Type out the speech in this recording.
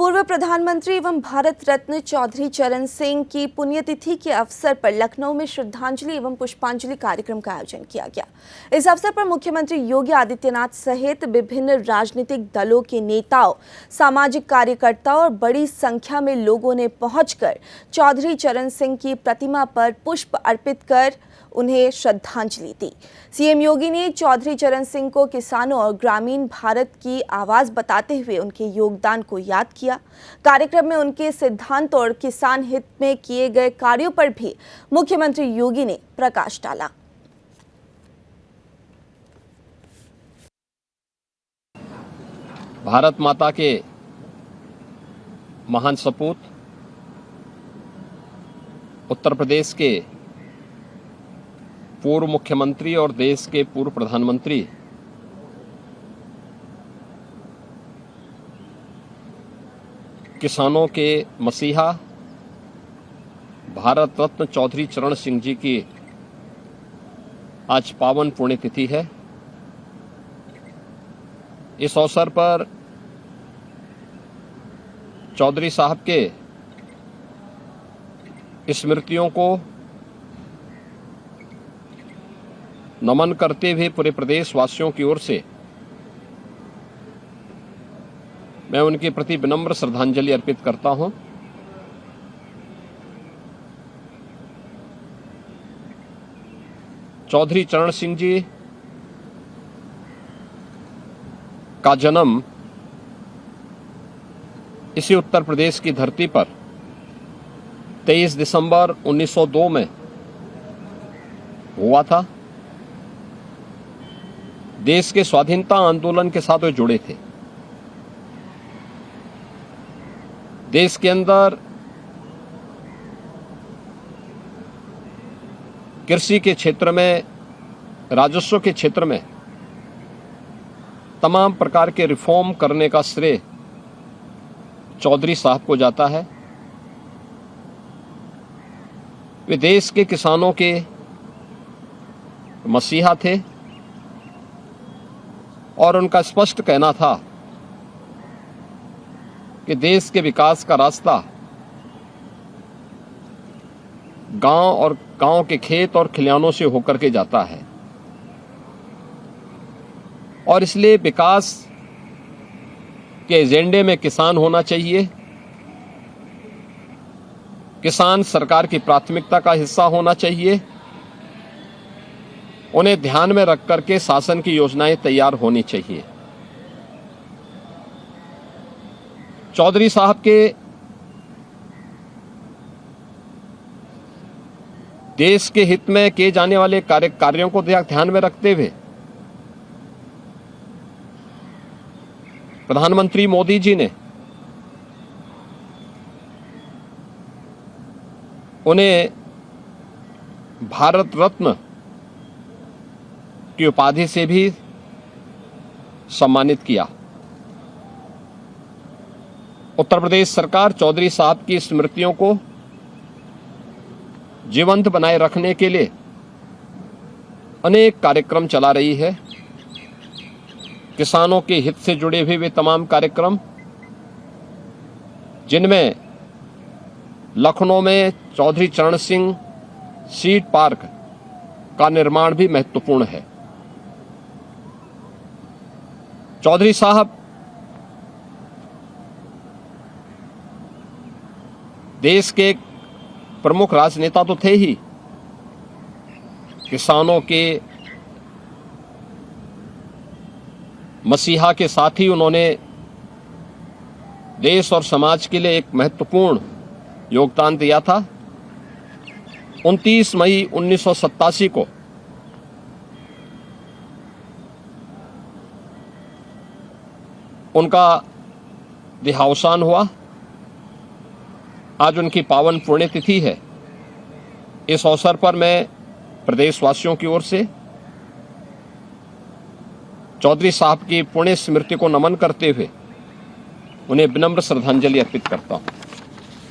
पूर्व प्रधानमंत्री एवं भारत रत्न चौधरी चरण सिंह की पुण्यतिथि के अवसर पर लखनऊ में श्रद्धांजलि एवं पुष्पांजलि कार्यक्रम का आयोजन किया गया। इस अवसर पर मुख्यमंत्री योगी आदित्यनाथ सहित विभिन्न राजनीतिक दलों के नेताओं, सामाजिक कार्यकर्ताओं और बड़ी संख्या में लोगों ने पहुंचकर चौधरी चरण सिंह की प्रतिमा पर पुष्प अर्पित कर उन्हें श्रद्धांजलि दी। सीएम योगी ने चौधरी चरण सिंह को किसानों और ग्रामीण भारत की आवाज बताते हुए उनके योगदान को याद किया। कार्यक्रम में उनके सिद्धांतों और किसान हित में किए गए कार्यों पर भी मुख्यमंत्री योगी ने प्रकाश डाला। भारत माता के महान सपूत उत्तर प्रदेश के पूर्व मुख्यमंत्री और देश के पूर्व प्रधानमंत्री किसानों के मसीहा भारत रत्न चौधरी चरण सिंह जी की आज पावन पुण्यतिथि है। इस अवसर पर चौधरी साहब के स्मृतियों को नमन करते हुए पूरे प्रदेशवासियों की ओर से मैं उनके प्रति विनम्र श्रद्धांजलि अर्पित करता हूं। चौधरी चरण सिंह जी का जन्म इसी उत्तर प्रदेश की धरती पर 23 दिसंबर 1902 में हुआ था। देश के स्वाधीनता आंदोलन के साथ वे जुड़े थे। देश के अंदर कृषि के क्षेत्र में, राजस्व के क्षेत्र में तमाम प्रकार के रिफॉर्म करने का श्रेय चौधरी साहब को जाता है। वे देश के किसानों के मसीहा थे और उनका स्पष्ट कहना था कि देश के विकास का रास्ता गांव के खेत और खलिहानों से होकर के जाता है और इसलिए विकास के एजेंडे में किसान होना चाहिए। किसान सरकार की प्राथमिकता का हिस्सा होना चाहिए। उन्हें ध्यान में रख करके शासन की योजनाएं तैयार होनी चाहिए। चौधरी साहब के देश के हित में किए जाने वाले कार्यों को ध्यान में रखते हुए प्रधानमंत्री मोदी जी ने उन्हें भारत रत्न की उपाधि से भी सम्मानित किया। उत्तर प्रदेश सरकार चौधरी साहब की स्मृतियों को जीवंत बनाए रखने के लिए अनेक कार्यक्रम चला रही है। किसानों के हित से जुड़े हुए वे तमाम कार्यक्रम, जिनमें लखनऊ में चौधरी चरण सिंह सीड पार्क का निर्माण भी महत्वपूर्ण है। चौधरी साहब देश के एक प्रमुख राजनेता तो थे ही, किसानों के मसीहा के साथ ही उन्होंने देश और समाज के लिए एक महत्वपूर्ण योगदान दिया था। 29 मई 1987 को उनका देहावसान हुआ। आज उनकी पावन पुण्यतिथि है। इस अवसर पर मैं प्रदेशवासियों की ओर से चौधरी साहब की पुण्य स्मृति को नमन करते हुए उन्हें विनम्र श्रद्धांजलि अर्पित करता हूं।